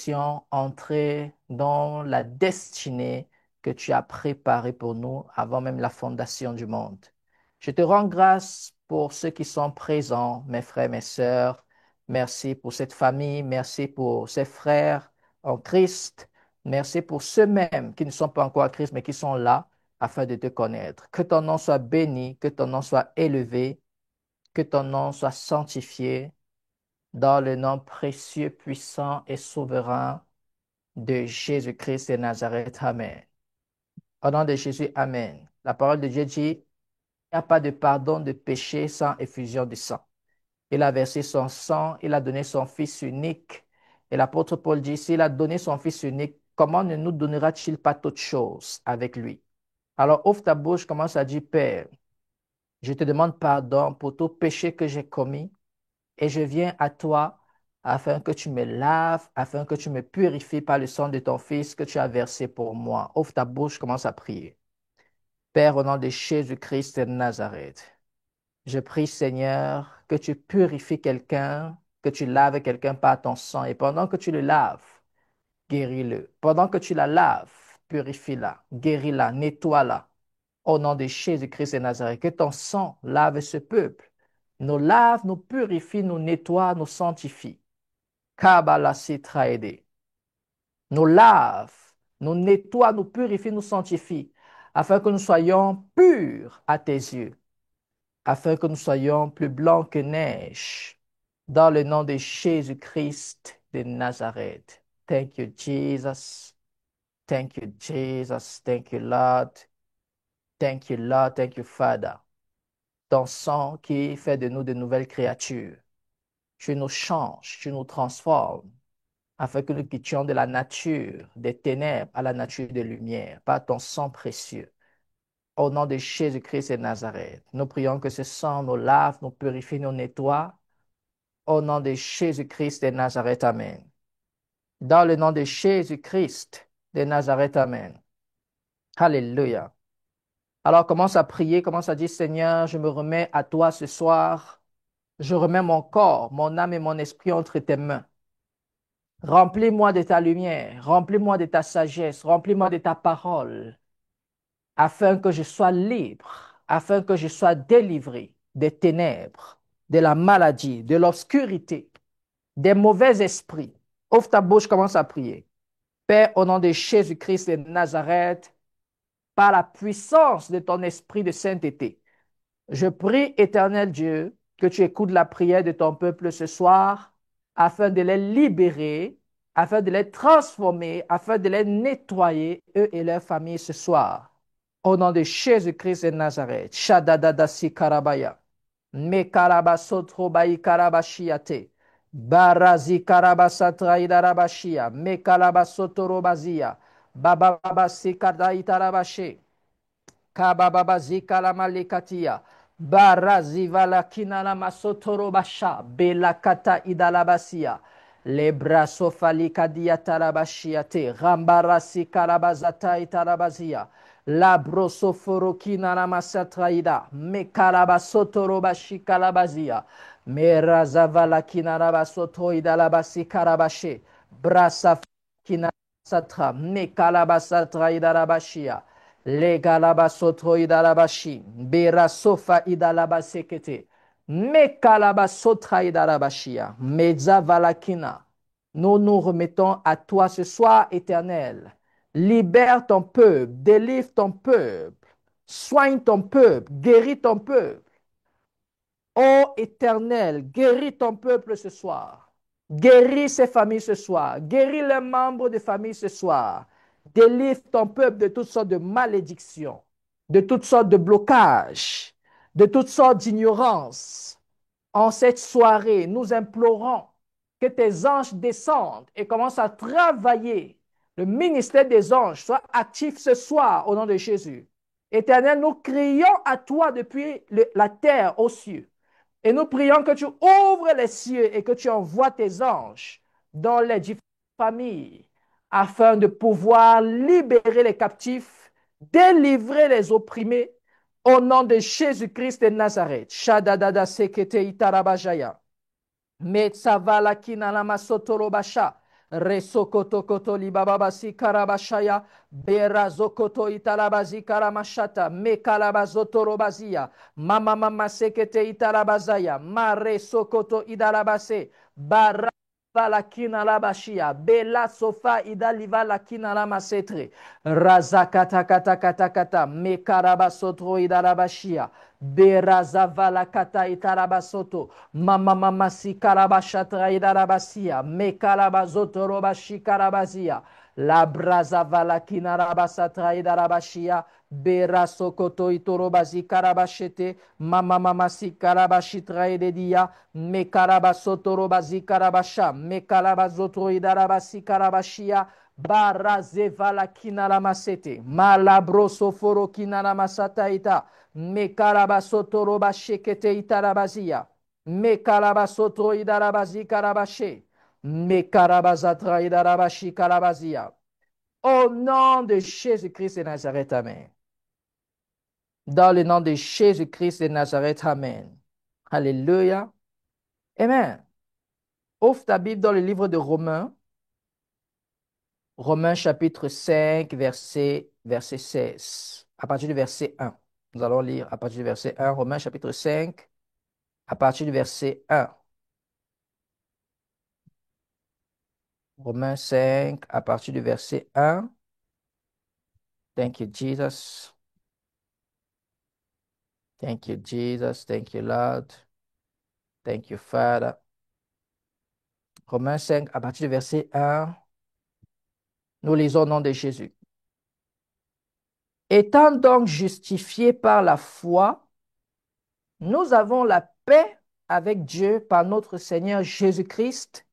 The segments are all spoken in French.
puissions entrer dans la destinée que tu as préparée pour nous avant même la fondation du monde. Je te rends grâce pour ceux qui sont présents, mes frères, mes sœurs. Merci pour cette famille. Merci pour ces frères en Christ. Merci pour ceux-mêmes qui ne sont pas encore en Christ, mais qui sont là afin de te connaître. Que ton nom soit béni, que ton nom soit élevé, que ton nom soit sanctifié dans le nom précieux, puissant et souverain de Jésus-Christ de Nazareth. Amen. Au nom de Jésus, Amen. La parole de Dieu dit, il n'y a pas de pardon de péché sans effusion de sang. Il a versé son sang, il a donné son Fils unique. Et l'apôtre Paul dit, s'il a donné son Fils unique, comment ne nous donnera-t-il pas toutes choses avec lui? Alors ouvre ta bouche, commence à dire, Père, je te demande pardon pour tout péché que j'ai commis et je viens à toi afin que tu me laves, afin que tu me purifies par le sang de ton Fils que tu as versé pour moi. Ouvre ta bouche, commence à prier. Père, au nom de Jésus-Christ de Nazareth, je prie, Seigneur, que tu purifies quelqu'un, que tu laves quelqu'un par ton sang. Et pendant que tu le laves, guéris-le. Pendant que tu la laves, purifie-la, guéris-la, nettoie-la. Au nom de Jésus-Christ de Nazareth, que ton sang lave ce peuple. Nous lave, nous purifie, nous nettoie, nous sanctifie. Kabbalah Sitraede. Nous lave, nous nettoie, nous purifie, nous sanctifie, afin que nous soyons purs à tes yeux, afin que nous soyons plus blancs que neige. Dans le nom de Jésus-Christ de Nazareth. Thank you, Jesus. Thank you, Jesus. Thank you, Lord. Thank you, Lord. Thank you, Father. Ton sang qui fait de nous de nouvelles créatures. Tu nous changes, tu nous transformes, afin que nous quittions de la nature des ténèbres à la nature de lumière, par ton sang précieux. Au nom de Jésus-Christ et Nazareth, nous prions que ce sang nous lave, nous purifie, nous nettoie. Au nom de Jésus-Christ de Nazareth, Amen. Dans le nom de Jésus-Christ de Nazareth, Amen. Alléluia. Alors commence à prier, commence à dire, Seigneur, je me remets à toi ce soir. Je remets mon corps, mon âme et mon esprit entre tes mains. Remplis-moi de ta lumière, remplis-moi de ta sagesse, remplis-moi de ta parole, afin que je sois libre, afin que je sois délivré des ténèbres, de la maladie, de l'obscurité, des mauvais esprits. Ouvre ta bouche, commence à prier. Père, au nom de Jésus-Christ de Nazareth, par la puissance de ton esprit de sainteté, je prie, éternel Dieu, que tu écoutes la prière de ton peuple ce soir, afin de les libérer, afin de les transformer, afin de les nettoyer, eux et leurs familles ce soir. Au nom de Jésus-Christ de Nazareth, Shadadadasi Karabaya, Mekarabasotrobayi Karabashiate, Barazi Karabasatraïdarabashia, Mekalabasotorobazia, Bababasi Kadaïtarabashe, Kabababazi Kalamalekatia, Barazivala Kinala Masotorobasha, Belakata Idalabasia, Lebrasofali Kadiatarabashiate, Rambarasi Karabazata Itarabazia, Labrosoforo Kinala Masatraida, Mekalabasotorobashi Kalabazia, Merazavala Kinarabasoto Idalabasi Karabashe, Brasa Kinasatra, Mekalabasatra Idarabashia, le galabasotro idalabashi, bera sofa idalabasekete, me calabasotra idalabashia, meza valakina. Nous nous remettons à toi ce soir, Éternel. Libère ton peuple, délivre ton peuple, soigne ton peuple, guéris ton peuple. Ô Éternel, guéris ton peuple ce soir. Guéris ses familles ce soir. Guéris les membres de famille ce soir. Délivre ton peuple de toutes sortes de malédictions, de toutes sortes de blocages, de toutes sortes d'ignorances. En cette soirée, nous implorons que tes anges descendent et commencent à travailler. Le ministère des anges soit actif ce soir au nom de Jésus. Éternel, nous crions à toi depuis la terre aux cieux. Et nous prions que tu ouvres les cieux et que tu envoies tes anges dans les différentes familles afin de pouvoir libérer les captifs, délivrer les opprimés au nom de Jésus-Christ de Nazareth. Shadadada sekete itarabajaya. Metsavala kinalama sotorobasha. Resokoto koto libababasi karabashaya. Berazokoto italabazi karamashata. Mekalabazotorobaziya. Mama mama sekete italabazaya. Mare sokoto idalabase. Bara la kina la bashia, bela sofa idaliva la kina la masetre, razakata kata kata kata, mekaraba sotro idalabashia, berazava la kata italabasoto, mama mama si karabashatra idalabasia, mekalabazoto robashi karabazia, la brazava la kina rabasatra idalabashia, bera sokoto itorobazi karabashete, mama mama si karabashitra idedia, me karabasotorobazi karabasha, me kalabazotro idarabasi karabashia, barazeva la kinala masete, malabroso foro kinala masata ita, me karabasotorobashekete itarabazia, me kalabasotro idarabazi karabashe, me karabazatra idarabashi karabazia. Au nom de Jésus-Christ de Nazareth, Amen. Dans le nom de Jésus-Christ de Nazareth, Amen. Alléluia. Amen. Ouvre ta Bible dans le livre de Romains, Romains chapitre 5, verset 16, à partir du verset 1. Nous allons lire à partir du verset 1, Romains chapitre 5, à partir du verset 1. Romains 5, à partir du verset 1. Thank you, Jesus. Thank you, Jesus. Thank you, Lord. Thank you, Father. Romains 5, à partir du verset 1. Nous lisons au nom de Jésus. Étant donc justifiés par la foi, nous avons la paix avec Dieu par notre Seigneur Jésus-Christ,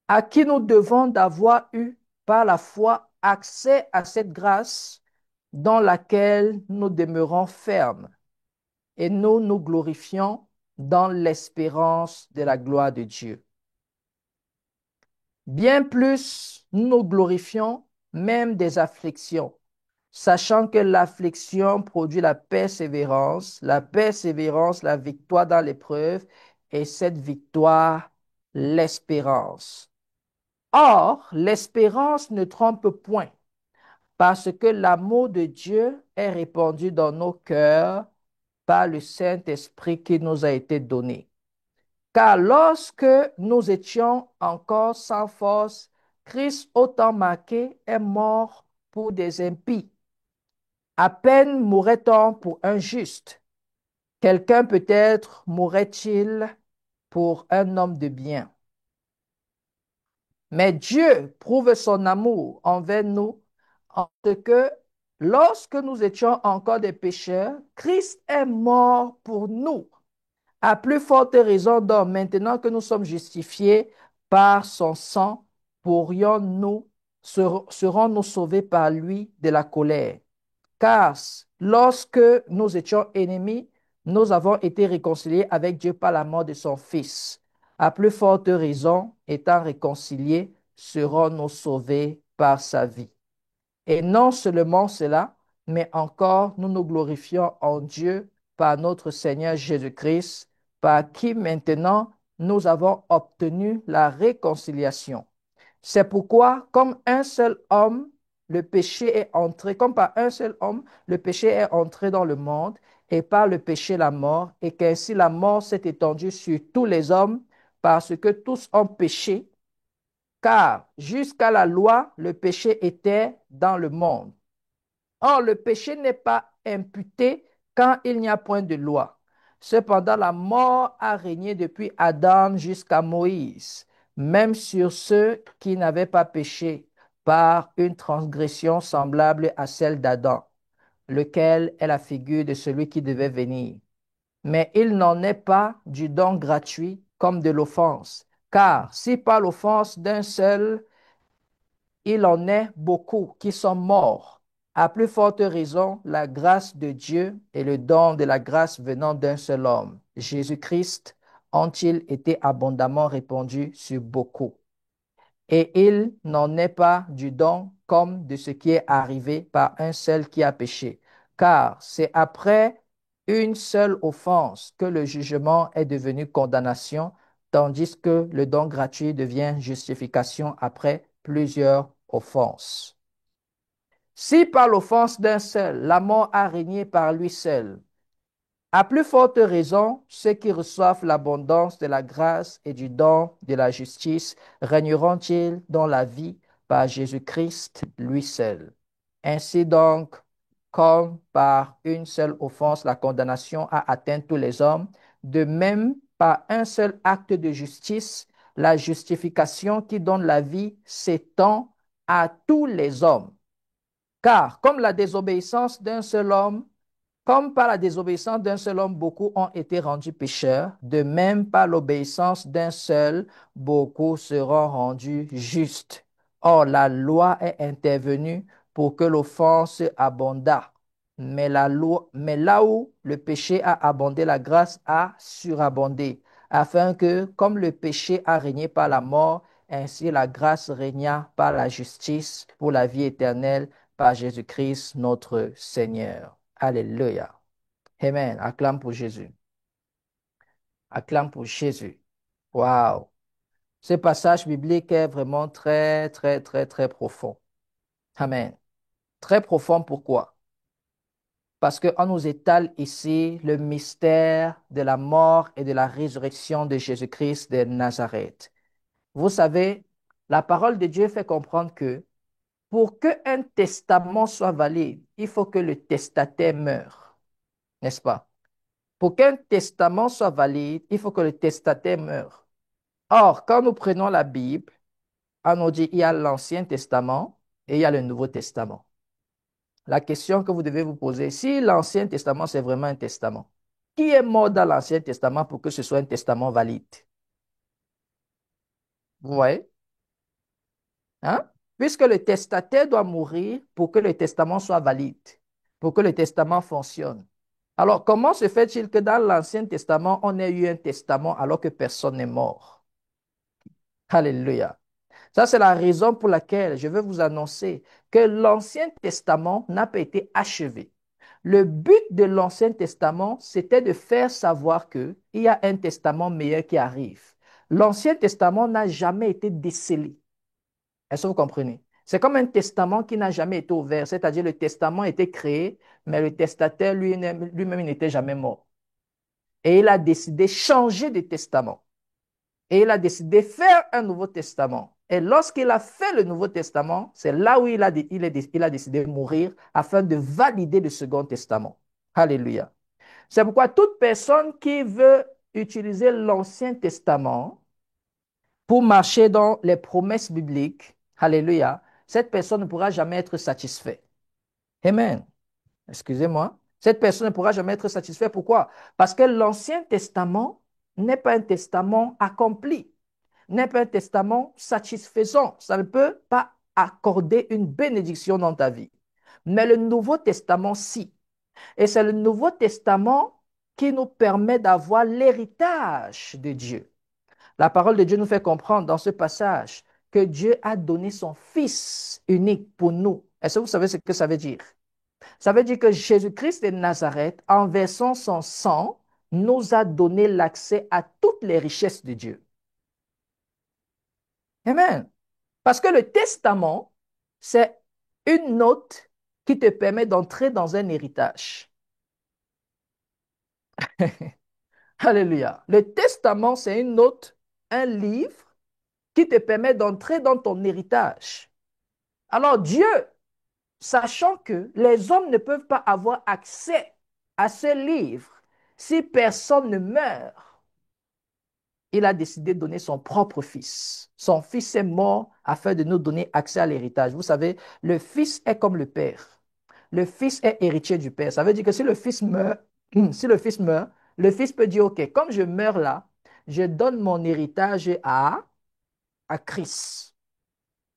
à qui nous devons d'avoir eu par la foi accès à cette grâce dans laquelle nous demeurons fermes et nous nous glorifions dans l'espérance de la gloire de Dieu. Bien plus, nous nous glorifions même des afflictions, sachant que l'affliction produit la persévérance, la victoire dans l'épreuve, et cette victoire, l'espérance. Or, l'espérance ne trompe point, parce que l'amour de Dieu est répandu dans nos cœurs par le Saint-Esprit qui nous a été donné. Car lorsque nous étions encore sans force, Christ, au temps marqué, est mort pour des impies. À peine mourrait-on pour un juste. Quelqu'un peut-être mourrait-il pour un homme de bien. Mais Dieu prouve son amour envers nous en ce que lorsque nous étions encore des pécheurs, Christ est mort pour nous. À plus forte raison donc, maintenant que nous sommes justifiés par son sang, serons-nous sauvés par lui de la colère. Car lorsque nous étions ennemis, nous avons été réconciliés avec Dieu par la mort de son Fils. À plus forte raison, étant réconciliés, serons-nous sauvés par sa vie. Et non seulement cela, mais encore nous nous glorifions en Dieu par notre Seigneur Jésus-Christ, par qui maintenant nous avons obtenu la réconciliation. C'est pourquoi, comme un seul homme, le péché est entré, comme par un seul homme, le péché est entré dans le monde, et par le péché la mort, et qu'ainsi la mort s'est étendue sur tous les hommes, parce que tous ont péché, car jusqu'à la loi, le péché était dans le monde. Or, le péché n'est pas imputé quand il n'y a point de loi. Cependant, la mort a régné depuis Adam jusqu'à Moïse, même sur ceux qui n'avaient pas péché par une transgression semblable à celle d'Adam, lequel est la figure de celui qui devait venir. Mais il n'en est pas du don gratuit comme de l'offense, car si par l'offense d'un seul, il en est beaucoup qui sont morts. À plus forte raison, la grâce de Dieu et le don de la grâce venant d'un seul homme, Jésus-Christ, ont-ils été abondamment répandus sur beaucoup. Et il n'en est pas du don comme de ce qui est arrivé par un seul qui a péché. Car c'est après une seule offense que le jugement est devenu condamnation, tandis que le don gratuit devient justification après plusieurs offenses. Si par l'offense d'un seul, la mort a régné par lui seul, à plus forte raison, ceux qui reçoivent l'abondance de la grâce et du don de la justice régneront-ils dans la vie par Jésus-Christ lui seul. Ainsi donc, comme par une seule offense, la condamnation a atteint tous les hommes, de même, par un seul acte de justice, la justification qui donne la vie s'étend à tous les hommes. Car comme la désobéissance d'un seul homme comme par la désobéissance d'un seul homme, beaucoup ont été rendus pécheurs, de même par l'obéissance d'un seul, beaucoup seront rendus justes. Or, la loi est intervenue pour que l'offense abondât. Mais là où le péché a abondé, la grâce a surabondé, afin que, comme le péché a régné par la mort, ainsi la grâce régna par la justice pour la vie éternelle par Jésus-Christ notre Seigneur. Alléluia. Amen. Acclame pour Jésus. Acclame pour Jésus. Waouh. Ce passage biblique est vraiment très, très, très, très profond. Amen. Très profond, pourquoi? Parce qu'on nous étale ici le mystère de la mort et de la résurrection de Jésus-Christ de Nazareth. Vous savez, la parole de Dieu fait comprendre que pour qu'un testament soit valide, il faut que le testataire meure, n'est-ce pas? Pour qu'un testament soit valide, il faut que le testataire meure. Or, quand nous prenons la Bible, on nous dit il y a l'Ancien Testament et il y a le Nouveau Testament. La question que vous devez vous poser, si l'Ancien Testament, c'est vraiment un testament, qui est mort dans l'Ancien Testament pour que ce soit un testament valide? Vous voyez? Hein? Puisque le testataire doit mourir pour que le testament soit valide, pour que le testament fonctionne. Alors, comment se fait-il que dans l'Ancien Testament, on ait eu un testament alors que personne n'est mort? Alléluia. Ça, c'est la raison pour laquelle je veux vous annoncer que l'Ancien Testament n'a pas été achevé. Le but de l'Ancien Testament, c'était de faire savoir qu'il y a un testament meilleur qui arrive. L'Ancien Testament n'a jamais été décelé. Est-ce que vous comprenez? C'est comme un testament qui n'a jamais été ouvert, c'est-à-dire le testament a été créé, mais le testataire lui-même n'était jamais mort. Et il a décidé de changer de testament. Et il a décidé de faire un Nouveau Testament. Et lorsqu'il a fait le Nouveau Testament, c'est là où il a décidé de mourir afin de valider le Second Testament. Alléluia. C'est pourquoi toute personne qui veut utiliser l'Ancien Testament pour marcher dans les promesses bibliques, alléluia, cette personne ne pourra jamais être satisfaite. Amen. Excusez-moi. Cette personne ne pourra jamais être satisfaite. Pourquoi? Parce que l'Ancien Testament n'est pas un testament accompli, n'est pas un testament satisfaisant. Ça ne peut pas accorder une bénédiction dans ta vie. Mais le Nouveau Testament, si. Et c'est le Nouveau Testament qui nous permet d'avoir l'héritage de Dieu. La parole de Dieu nous fait comprendre dans ce passage que Dieu a donné son Fils unique pour nous. Est-ce que vous savez ce que ça veut dire? Ça veut dire que Jésus-Christ de Nazareth, en versant son sang, nous a donné l'accès à toutes les richesses de Dieu. Amen. Parce que le testament, c'est une note qui te permet d'entrer dans un héritage. Alléluia. Le testament, c'est une note, un livre qui te permet d'entrer dans ton héritage. Alors Dieu, sachant que les hommes ne peuvent pas avoir accès à ce livre si personne ne meurt, il a décidé de donner son propre fils. Son fils est mort afin de nous donner accès à l'héritage. Vous savez, le fils est comme le père. Le fils est héritier du père. Ça veut dire que si le fils meurt, si le fils meurt, le fils peut dire, OK, comme je meurs là, je donne mon héritage à Christ.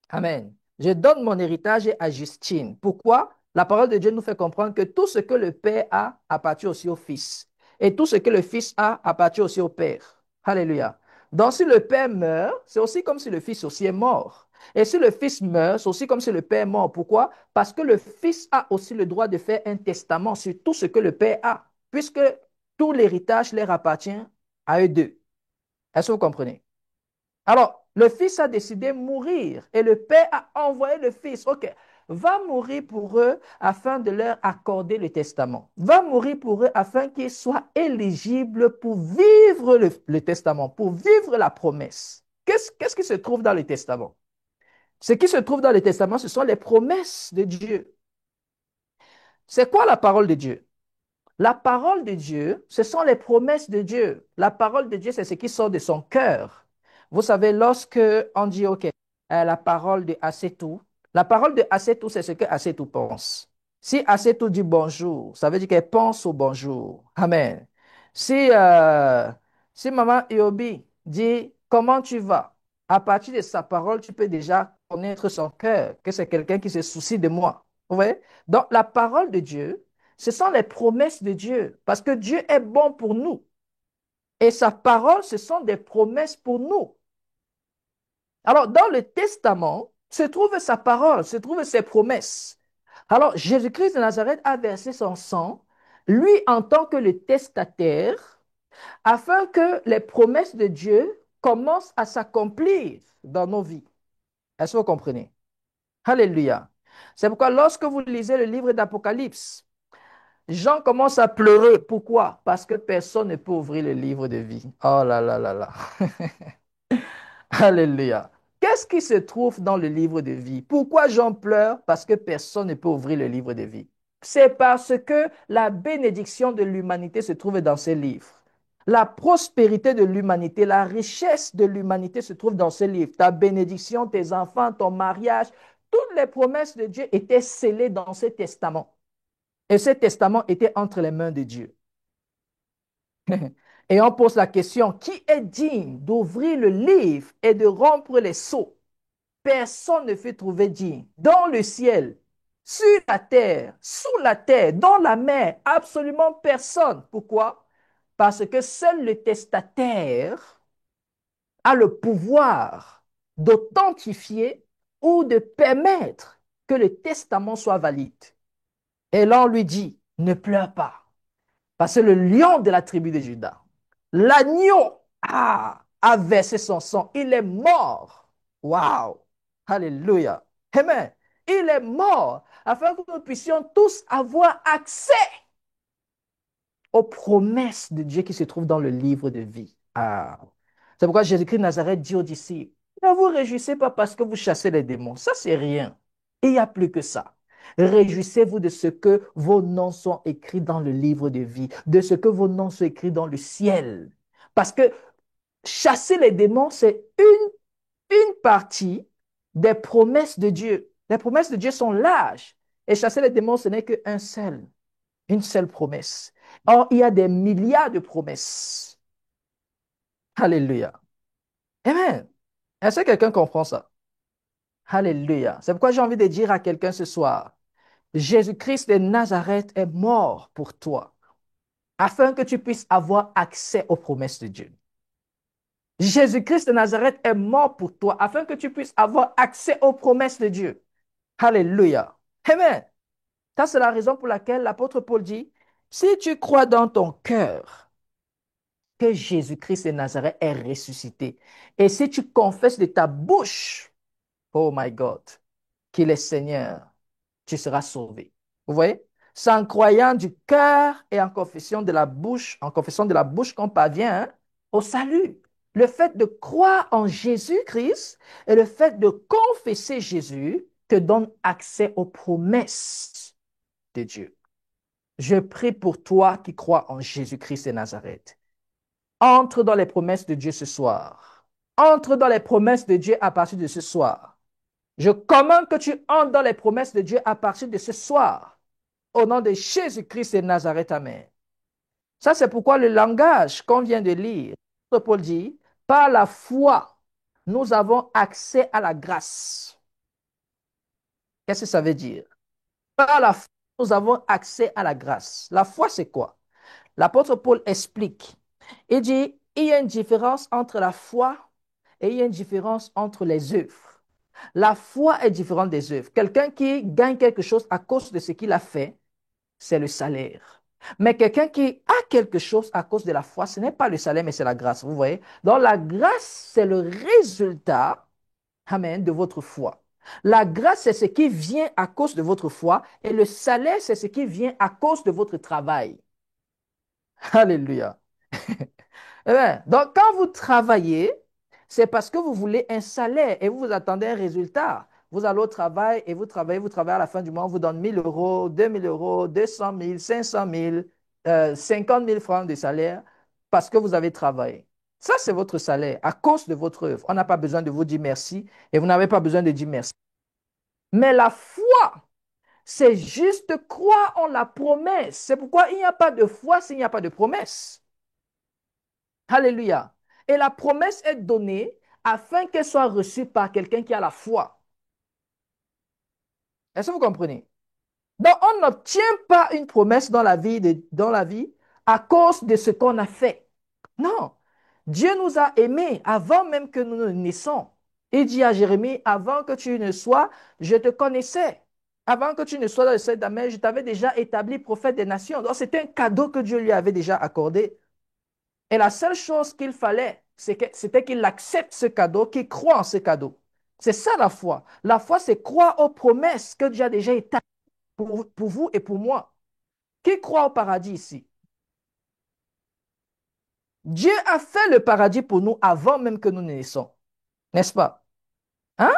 Amen. Je donne mon héritage à Justine. Pourquoi? La parole de Dieu nous fait comprendre que tout ce que le Père a appartient aussi au Fils. Et tout ce que le Fils a appartient aussi au Père. Alléluia. Donc si le Père meurt, c'est aussi comme si le Fils aussi est mort. Et si le Fils meurt, c'est aussi comme si le Père est mort. Pourquoi? Parce que le Fils a aussi le droit de faire un testament sur tout ce que le Père a, puisque tout l'héritage leur appartient à eux deux. Est-ce que vous comprenez? Alors, le fils a décidé de mourir et le père a envoyé le fils. OK, va mourir pour eux afin de leur accorder le testament. Va mourir pour eux afin qu'ils soient éligibles pour vivre le testament, pour vivre la promesse. Qu'est-ce qui se trouve dans le testament? Ce qui se trouve dans le testament, ce sont les promesses de Dieu. C'est quoi la parole de Dieu? La parole de Dieu, ce sont les promesses de Dieu. La parole de Dieu, c'est ce qui sort de son cœur. Vous savez, lorsque on dit, OK, la parole de Assetou, la parole de Assetou, c'est ce que Assetou pense. Si Assetou dit bonjour, ça veut dire qu'elle pense au bonjour. Amen. Si, si Maman Iobi dit comment tu vas, à partir de sa parole, tu peux déjà connaître son cœur, que c'est quelqu'un qui se soucie de moi. Vous voyez? Donc, la parole de Dieu, ce sont les promesses de Dieu, parce que Dieu est bon pour nous. Et sa parole, ce sont des promesses pour nous. Alors, dans le testament, se trouve sa parole, se trouvent ses promesses. Alors, Jésus-Christ de Nazareth a versé son sang, lui en tant que le testataire, afin que les promesses de Dieu commencent à s'accomplir dans nos vies. Est-ce que vous comprenez? Alléluia. C'est pourquoi lorsque vous lisez le livre d'Apocalypse, Jean commence à pleurer. Pourquoi? Parce que personne ne peut ouvrir le livre de vie. Oh là là là là. Alléluia. Qu'est-ce qui se trouve dans le livre de vie? Pourquoi Jean pleure? Parce que personne ne peut ouvrir le livre de vie. C'est parce que la bénédiction de l'humanité se trouve dans ces livres. La prospérité de l'humanité, la richesse de l'humanité se trouve dans ces livres. Ta bénédiction, tes enfants, ton mariage, toutes les promesses de Dieu étaient scellées dans ces testaments. Et ce testament était entre les mains de Dieu. Et on pose la question, qui est digne d'ouvrir le livre et de rompre les sceaux? Personne ne fut trouvé digne. Dans le ciel, sur la terre, sous la terre, dans la mer, absolument personne. Pourquoi? Parce que seul le testataire a le pouvoir d'authentifier ou de permettre que le testament soit valide. Et là, on lui dit, ne pleure pas. Parce que le lion de la tribu de Juda, l'agneau, a versé son sang. Il est mort. Waouh! Alléluia. Amen. Il est mort afin que nous puissions tous avoir accès aux promesses de Dieu qui se trouvent dans le livre de vie. C'est pourquoi Jésus-Christ de Nazareth dit aux disciples, ne vous réjouissez pas parce que vous chassez les démons. Ça, c'est rien. Il n'y a plus que ça. Réjouissez-vous de ce que vos noms sont écrits dans le livre de vie, de ce que vos noms sont écrits dans le ciel. Parce que chasser les démons, c'est une partie des promesses de Dieu. Les promesses de Dieu sont larges. Et chasser les démons, ce n'est qu'un seul, une seule promesse. Or, il y a des milliards de promesses. Alléluia. Amen. Est-ce que quelqu'un comprend ça? Alléluia. C'est pourquoi j'ai envie de dire à quelqu'un ce soir, Jésus-Christ de Nazareth est mort pour toi, afin que tu puisses avoir accès aux promesses de Dieu. Jésus-Christ de Nazareth est mort pour toi, afin que tu puisses avoir accès aux promesses de Dieu. Alléluia. Amen. Ça, c'est la raison pour laquelle l'apôtre Paul dit, si tu crois dans ton cœur que Jésus-Christ de Nazareth est ressuscité, et si tu confesses de ta bouche, oh my God, qu'il est Seigneur, tu seras sauvé. Vous voyez? C'est en croyant du cœur et en confessant de la bouche qu'on parvient au salut. Le fait de croire en Jésus-Christ et le fait de confesser Jésus te donne accès aux promesses de Dieu. Je prie pour toi qui crois en Jésus-Christ de Nazareth. Entre dans les promesses de Dieu ce soir. Entre dans les promesses de Dieu à partir de ce soir. Je commande que tu entres dans les promesses de Dieu à partir de ce soir. Au nom de Jésus-Christ de Nazareth, Amen. Ça, c'est pourquoi le langage qu'on vient de lire, Paul dit, par la foi, nous avons accès à la grâce. Qu'est-ce que ça veut dire? Par la foi, nous avons accès à la grâce. La foi, c'est quoi? L'apôtre Paul explique. Il dit, il y a une différence entre la foi et il y a une différence entre les œuvres. La foi est différente des œuvres. Quelqu'un qui gagne quelque chose à cause de ce qu'il a fait, c'est le salaire. Mais quelqu'un qui a quelque chose à cause de la foi, ce n'est pas le salaire, mais c'est la grâce. Vous voyez? Donc la grâce, c'est le résultat, amen, de votre foi. La grâce, c'est ce qui vient à cause de votre foi et le salaire, c'est ce qui vient à cause de votre travail. Alléluia. Eh bien, donc, quand vous travaillez, c'est parce que vous voulez un salaire et vous vous attendez un résultat. Vous allez au travail et vous travaillez à la fin du mois, on vous donne 1 000 euros, 2 000 euros, 200 000, 500 000, 50 000 francs de salaire parce que vous avez travaillé. Ça, c'est votre salaire à cause de votre œuvre. On n'a pas besoin de vous dire merci et vous n'avez pas besoin de dire merci. Mais la foi, c'est juste croire en la promesse. C'est pourquoi il n'y a pas de foi s'il n'y a pas de promesse. Alléluia. Et la promesse est donnée afin qu'elle soit reçue par quelqu'un qui a la foi. Est-ce que vous comprenez? Donc, on n'obtient pas une promesse dans la vie à cause de ce qu'on a fait. Non. Dieu nous a aimés avant même que nous ne naissions. Il dit à Jérémie, avant que tu ne sois, je te connaissais. Avant que tu ne sois dans le sein de ta mère, je t'avais déjà établi prophète des nations. Donc, c'était un cadeau que Dieu lui avait déjà accordé. Et la seule chose qu'il fallait, c'était qu'il accepte ce cadeau, qu'il croit en ce cadeau. C'est ça la foi. La foi, c'est croire aux promesses que Dieu a déjà établies pour vous et pour moi. Qui croit au paradis ici? Dieu a fait le paradis pour nous avant même que nous naissions, n'est-ce pas? Hein?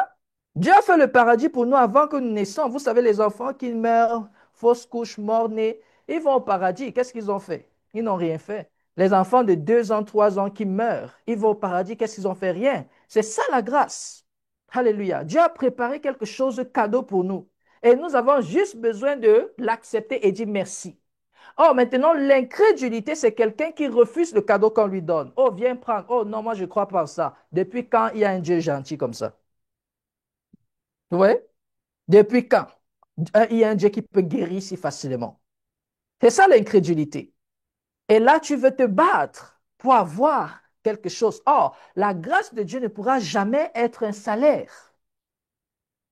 Dieu a fait le paradis pour nous avant que nous naissions. Vous savez, les enfants qui meurent, fausse couche, mort-nés, ils vont au paradis. Qu'est-ce qu'ils ont fait? Ils n'ont rien fait. Les enfants de 2 ans, 3 ans qui meurent, ils vont au paradis. Qu'est-ce qu'ils ont fait? Rien. C'est ça la grâce. Alléluia. Dieu a préparé quelque chose de cadeau pour nous. Et nous avons juste besoin de l'accepter et dire merci. Oh, maintenant, l'incrédulité, c'est quelqu'un qui refuse le cadeau qu'on lui donne. Oh, viens prendre. Oh, non, moi, je ne crois pas en ça. Depuis quand il y a un Dieu gentil comme ça? Vous voyez? Depuis quand il y a un Dieu qui peut guérir si facilement? C'est ça l'incrédulité. Et là, tu veux te battre pour avoir quelque chose. Or, la grâce de Dieu ne pourra jamais être un salaire.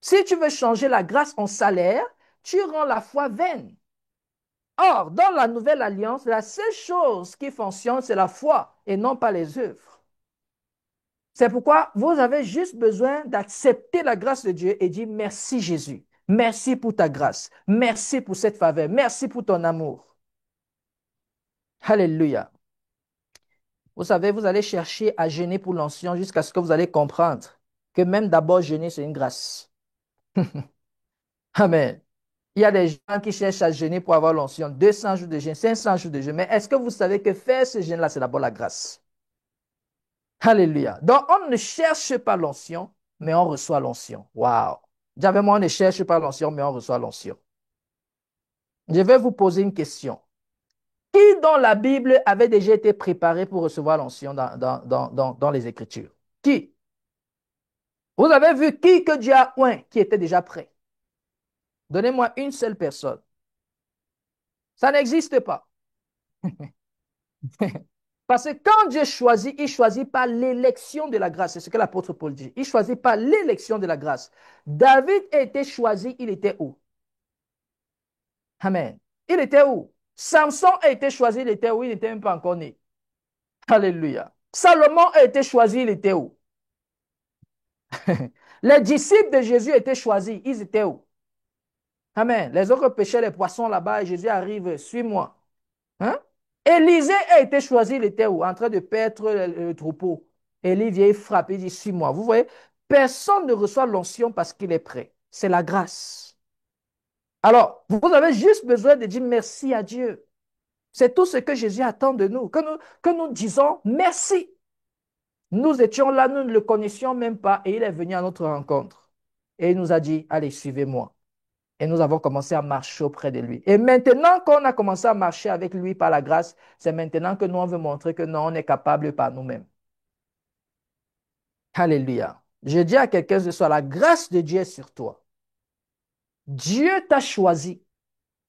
Si tu veux changer la grâce en salaire, tu rends la foi vaine. Or, dans la nouvelle alliance, la seule chose qui fonctionne, c'est la foi et non pas les œuvres. C'est pourquoi vous avez juste besoin d'accepter la grâce de Dieu et dire merci Jésus. Merci pour ta grâce. Merci pour cette faveur. Merci pour ton amour. Alléluia. Vous savez, vous allez chercher à jeûner pour l'onction jusqu'à ce que vous allez comprendre que même d'abord jeûner, c'est une grâce. Amen. Il y a des gens qui cherchent à jeûner pour avoir l'onction. 200 jours de jeûne, 500 jours de jeûne. Mais est-ce que vous savez que faire ce jeûne-là, c'est d'abord la grâce? Alléluia. Donc, on ne cherche pas l'onction, mais on reçoit l'onction. Waouh. J'avais moi, on ne cherche pas l'onction, mais on reçoit l'onction. Je vais vous poser une question. Qui dans la Bible avait déjà été préparé pour recevoir l'onction dans les Écritures? Qui? Vous avez vu qui que Dieu a oint qui était déjà prêt? Donnez-moi une seule personne. Ça n'existe pas. Parce que quand Dieu choisit, il choisit pas l'élection de la grâce. C'est ce que l'apôtre Paul dit. Il choisit pas l'élection de la grâce. David a été choisi, il était où? Amen. Il était où? Samson a été choisi, il était où? Il n'était même pas encore né. Alléluia. Salomon a été choisi, il était où? Les disciples de Jésus étaient choisis, ils étaient où? Amen. Les autres pêchaient les poissons là-bas et Jésus arrive, suis-moi. Hein? Élisée a été choisi, il était où? En train de paître le troupeau. Élie vient frapper, il dit, suis-moi. Vous voyez, personne ne reçoit l'onction parce qu'il est prêt. C'est la grâce. Alors, vous avez juste besoin de dire merci à Dieu. C'est tout ce que Jésus attend de nous, que nous disons merci. Nous étions là, nous ne le connaissions même pas et il est venu à notre rencontre. Et il nous a dit, allez, suivez-moi. Et nous avons commencé à marcher auprès de lui. Et maintenant qu'on a commencé à marcher avec lui par la grâce, c'est maintenant que nous, on veut montrer que non, on est capable par nous-mêmes. Alléluia. Je dis à quelqu'un ce soir, la grâce de Dieu est sur toi. Dieu t'a choisi.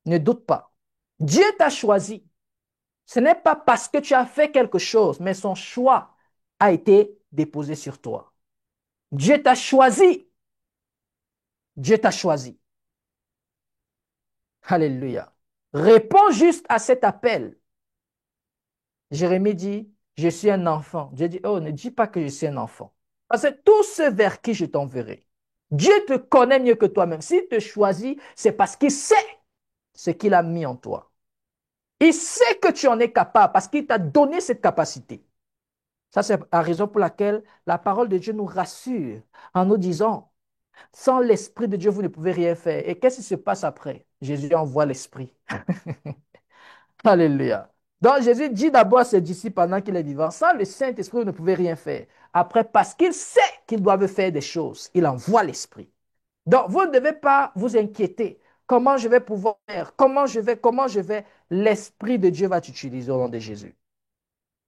Ne doute pas. Dieu t'a choisi. Ce n'est pas parce que tu as fait quelque chose, mais son choix a été déposé sur toi. Dieu t'a choisi. Dieu t'a choisi. Alléluia. Réponds juste à cet appel. Jérémie dit, je suis un enfant. Dieu dit, oh, ne dis pas que je suis un enfant. Parce que tous ceux vers qui je t'enverrai, Dieu te connaît mieux que toi-même. S'il te choisit, c'est parce qu'il sait ce qu'il a mis en toi. Il sait que tu en es capable parce qu'il t'a donné cette capacité. Ça, c'est la raison pour laquelle la parole de Dieu nous rassure en nous disant, sans l'Esprit de Dieu, vous ne pouvez rien faire. Et qu'est-ce qui se passe après? Jésus envoie l'Esprit. Alléluia. Donc Jésus dit d'abord à ses disciples pendant qu'il est vivant, sans le Saint-Esprit, vous ne pouvez rien faire. Après, parce qu'il sait qu'ils doivent faire des choses, il envoie l'Esprit. Donc, vous ne devez pas vous inquiéter. Comment je vais pouvoir faire? Comment je vais? L'Esprit de Dieu va t'utiliser au nom de Jésus.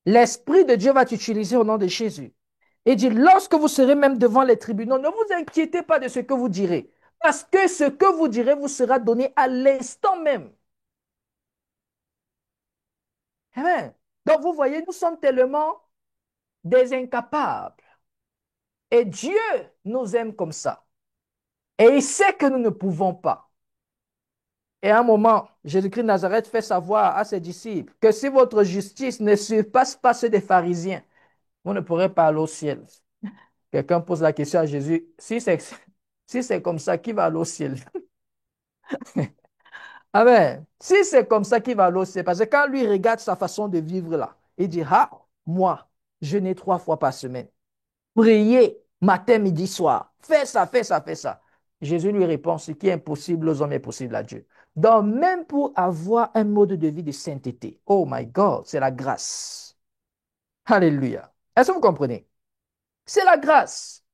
L'Esprit de Dieu va t'utiliser au nom de Jésus. Et dit, lorsque vous serez même devant les tribunaux, ne vous inquiétez pas de ce que vous direz. Parce que ce que vous direz vous sera donné à l'instant même. Amen. Donc, vous voyez, nous sommes tellement des incapables. Et Dieu nous aime comme ça. Et il sait que nous ne pouvons pas. Et à un moment, Jésus-Christ de Nazareth fait savoir à ses disciples que si votre justice ne surpasse pas ceux des pharisiens, vous ne pourrez pas aller au ciel. Quelqu'un pose la question à Jésus, si c'est comme ça, qui va aller au ciel? Amen. Si c'est comme ça, qui va aller au ciel? Parce que quand lui regarde sa façon de vivre là, il dit, ah, moi, je n'ai 3 fois par semaine. Priez matin, midi, soir. Fais ça, fais ça, fais ça. Jésus lui répond, ce qui est impossible aux hommes est possible à Dieu. Donc, même pour avoir un mode de vie de sainteté, oh my God, c'est la grâce. Alléluia. Est-ce que vous comprenez? C'est la grâce.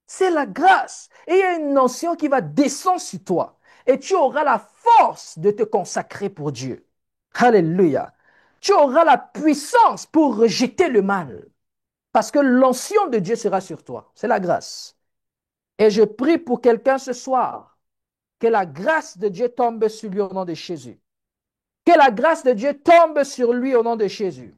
C'est la grâce. Et il y a une notion qui va descendre sur toi. Et tu auras la force de te consacrer pour Dieu. Alléluia. Tu auras la puissance pour rejeter le mal. Parce que l'onction de Dieu sera sur toi. C'est la grâce. Et je prie pour quelqu'un ce soir, que la grâce de Dieu tombe sur lui au nom de Jésus. Que la grâce de Dieu tombe sur lui au nom de Jésus.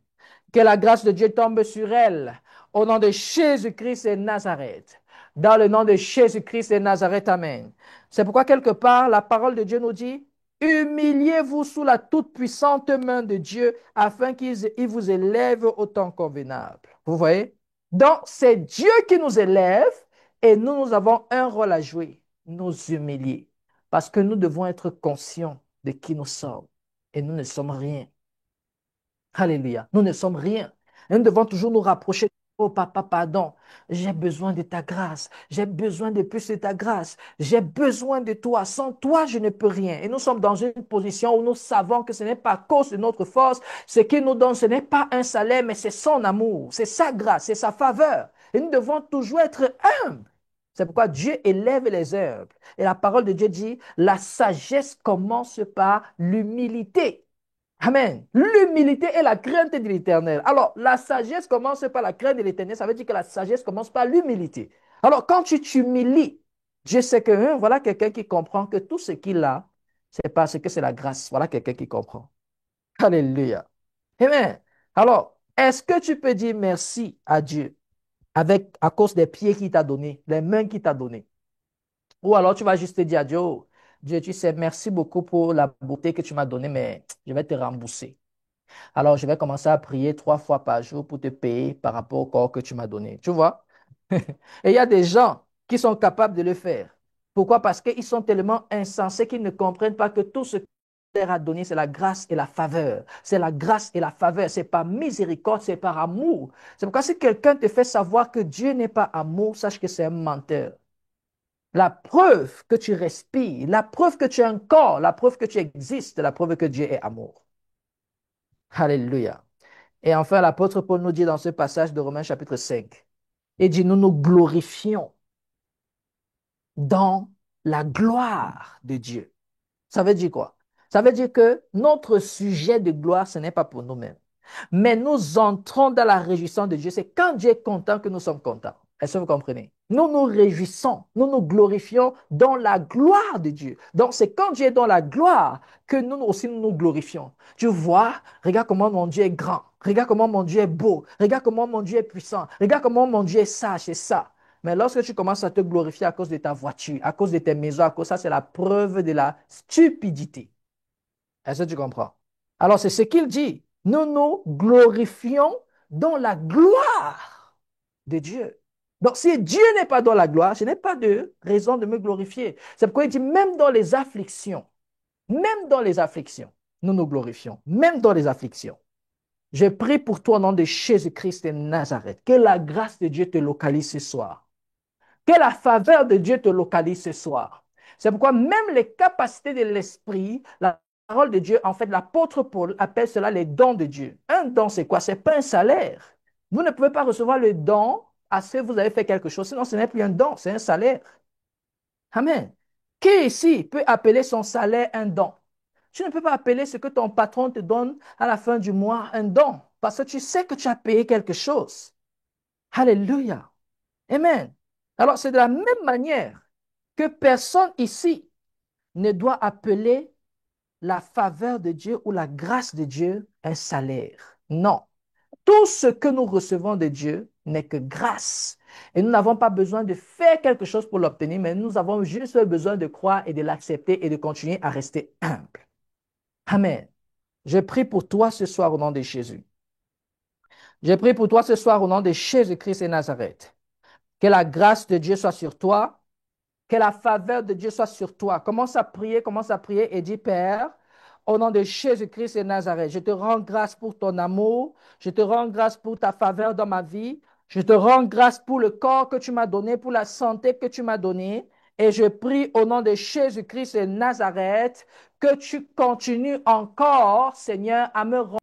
Que la grâce de Dieu tombe sur elle au nom de Jésus-Christ et Nazareth. Dans le nom de Jésus-Christ et Nazareth, Amen. C'est pourquoi quelque part, la parole de Dieu nous dit, humiliez-vous sous la toute-puissante main de Dieu afin qu'il vous élève au temps convenable. Vous voyez? Donc, c'est Dieu qui nous élève et nous avons un rôle à jouer, nous humilier. Parce que nous devons être conscients de qui nous sommes et nous ne sommes rien. Alléluia. Nous ne sommes rien. Et nous devons toujours nous rapprocher. Oh papa, pardon. J'ai besoin de ta grâce. J'ai besoin de plus de ta grâce. J'ai besoin de toi. Sans toi, je ne peux rien. Et nous sommes dans une position où nous savons que ce n'est pas à cause de notre force. Ce qu'il nous donne, ce n'est pas un salaire, mais c'est son amour. C'est sa grâce, c'est sa faveur. Et nous devons toujours être humbles. C'est pourquoi Dieu élève les humbles. Et la parole de Dieu dit, la sagesse commence par l'humilité. Amen. L'humilité et la crainte de l'éternel. Alors, la sagesse commence par la crainte de l'éternel. Ça veut dire que la sagesse commence par l'humilité. Alors, quand tu t'humilies, Dieu sait que, voilà quelqu'un qui comprend que tout ce qu'il a, c'est parce que c'est la grâce. Voilà quelqu'un qui comprend. Alléluia. Amen. Alors, est-ce que tu peux dire merci à Dieu à cause des pieds qu'il t'a donné, les mains qu'il t'a donné? Ou alors tu vas juste te dire à Dieu, oh, Dieu, tu sais, merci beaucoup pour la beauté que tu m'as donnée, mais je vais te rembourser. Alors, je vais commencer à prier 3 fois par jour pour te payer par rapport au corps que tu m'as donné. Tu vois? Et il y a des gens qui sont capables de le faire. Pourquoi? Parce qu'ils sont tellement insensés qu'ils ne comprennent pas que tout ce que Dieu leur a donné, c'est la grâce et la faveur. C'est la grâce et la faveur. C'est par miséricorde, c'est par amour. C'est pourquoi si quelqu'un te fait savoir que Dieu n'est pas amour, sache que c'est un menteur. La preuve que tu respires, la preuve que tu as un corps, la preuve que tu existes, la preuve que Dieu est amour. Alléluia. Et enfin, l'apôtre Paul nous dit dans ce passage de Romains chapitre 5, il dit, nous nous glorifions dans la gloire de Dieu. Ça veut dire quoi? Ça veut dire que notre sujet de gloire, ce n'est pas pour nous-mêmes. Mais nous entrons dans la réjouissance de Dieu. C'est quand Dieu est content que nous sommes contents. Est-ce que vous comprenez? Nous nous réjouissons, nous nous glorifions dans la gloire de Dieu. Donc, c'est quand Dieu est dans la gloire que nous aussi nous nous glorifions. Tu vois, regarde comment mon Dieu est grand. Regarde comment mon Dieu est beau. Regarde comment mon Dieu est puissant. Regarde comment mon Dieu est sage, c'est ça. Mais lorsque tu commences à te glorifier à cause de ta voiture, à cause de tes maisons, à cause de ça, c'est la preuve de la stupidité. Est-ce que tu comprends? Alors, c'est ce qu'il dit. Nous nous glorifions dans la gloire de Dieu. Donc, si Dieu n'est pas dans la gloire, je n'ai pas de raison de me glorifier. C'est pourquoi il dit, même dans les afflictions, nous nous glorifions, même dans les afflictions. Je prie pour toi au nom de Jésus-Christ de Nazareth. Que la grâce de Dieu te localise ce soir. Que la faveur de Dieu te localise ce soir. C'est pourquoi même les capacités de l'esprit, la parole de Dieu, en fait, l'apôtre Paul appelle cela les dons de Dieu. Un don, c'est quoi? C'est pas un salaire. Vous ne pouvez pas recevoir le don à ce que vous avez fait quelque chose, sinon ce n'est plus un don, c'est un salaire. Amen. Qui ici peut appeler son salaire un don? Tu ne peux pas appeler ce que ton patron te donne à la fin du mois un don, parce que tu sais que tu as payé quelque chose. Alléluia. Amen. Alors, c'est de la même manière que personne ici ne doit appeler la faveur de Dieu ou la grâce de Dieu un salaire. Non. Tout ce que nous recevons de Dieu n'est que grâce. Et nous n'avons pas besoin de faire quelque chose pour l'obtenir, mais nous avons juste besoin de croire et de l'accepter et de continuer à rester humble. Amen. Je prie pour toi ce soir au nom de Jésus. Je prie pour toi ce soir au nom de Jésus-Christ et Nazareth. Que la grâce de Dieu soit sur toi. Que la faveur de Dieu soit sur toi. Commence à prier et dis, Père, au nom de Jésus-Christ et Nazareth, je te rends grâce pour ton amour, je te rends grâce pour ta faveur dans ma vie, je te rends grâce pour le corps que tu m'as donné, pour la santé que tu m'as donnée, et je prie au nom de Jésus-Christ et Nazareth que tu continues encore, Seigneur, à me rendre